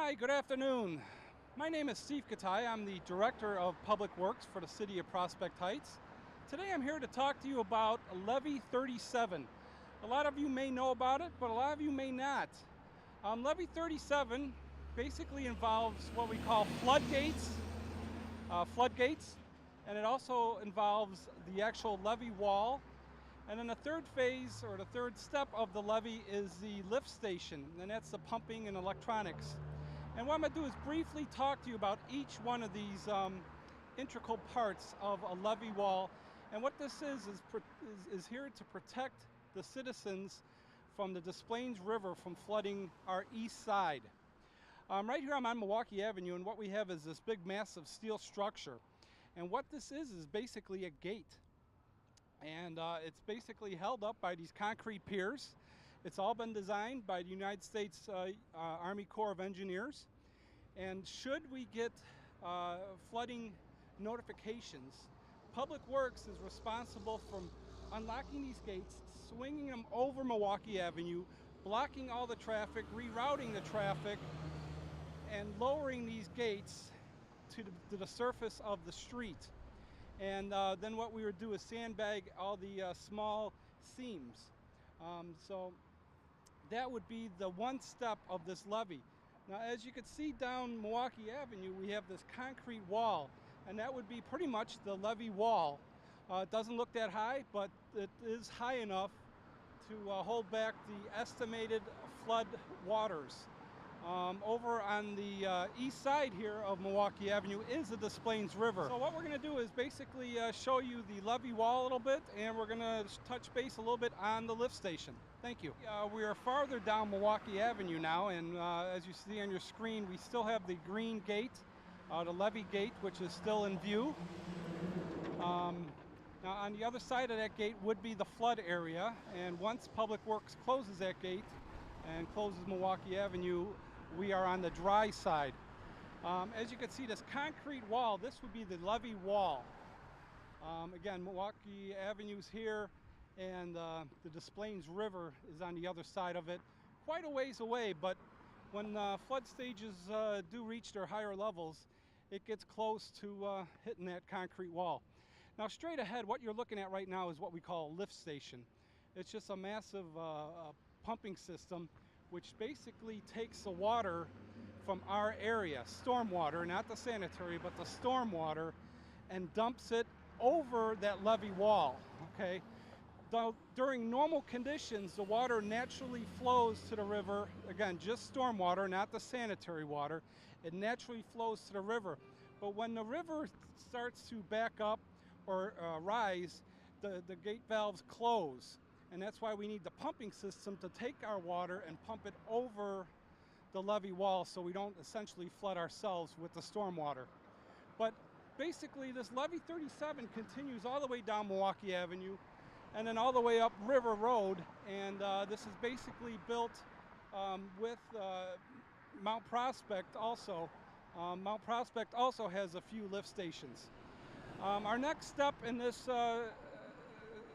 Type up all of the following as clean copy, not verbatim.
Hi, good afternoon. My name is Steve Cutaia. I'm the Director of Public Works for the City of Prospect Heights. Today I'm here to talk to you about Levee 37. A lot of you may know about it, but a lot of you may not. Levee 37 basically involves what we call floodgates, and it also involves the actual levee wall. And then the third phase, or the third step of the levee, is the lift station, and that's the pumping and electronics. And what I'm going to do is briefly talk to you about each one of these integral parts of a levee wall. And what this is here to protect the citizens from the Des Plaines River from flooding our east side. Right here I'm on Milwaukee Avenue, and what we have is this big massive steel structure. And what this is basically a gate. And it's basically held up by these concrete piers. It's all been designed by the United States Army Corps of Engineers. And should we get flooding notifications, Public Works is responsible for unlocking these gates, swinging them over Milwaukee Avenue, blocking all the traffic, rerouting the traffic, and lowering these gates to the surface of the street. And then what we would do is sandbag all the small seams. So that would be the one step of this levee. Now, as you can see down Milwaukee Avenue, we have this concrete wall, and that would be pretty much the levee wall. It doesn't look that high, but it is high enough to hold back the estimated flood waters. Over on the east side here of Milwaukee Avenue is the Des Plaines River. So what we're going to do is basically show you the levee wall a little bit, and we're going to touch base a little bit on the lift station. Thank you. We are farther down Milwaukee Avenue now, and as you see on your screen, we still have the green gate, the levee gate, which is still in view. Now on the other side of that gate would be the flood area, and once Public Works closes that gate and closes Milwaukee Avenue, we are on the dry side. As you can see, this concrete wall, this would be the levee wall. Again, Milwaukee Avenue's here, and the Des Plaines River is on the other side of it, quite a ways away, but when flood stages do reach their higher levels, it gets close to hitting that concrete wall. Now, straight ahead, what you're looking at right now is what we call a lift station. It's just a massive pumping system which basically takes the water from our area, storm water, not the sanitary, but the storm water, and dumps it over that levee wall, okay? During normal conditions, the water naturally flows to the river. Again, just storm water, not the sanitary water. It naturally flows to the river. But when the river starts to back up or rise, the gate valves close. And that's why we need the pumping system to take our water and pump it over the levee wall so we don't essentially flood ourselves with the storm water. But basically, this Levee 37 continues all the way down Milwaukee Avenue and then all the way up River Road. And this is basically built with Mount Prospect also. Mount Prospect also has a few lift stations. Our next step in this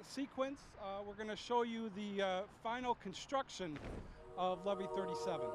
sequence, we're going to show you the final construction of Levee 37.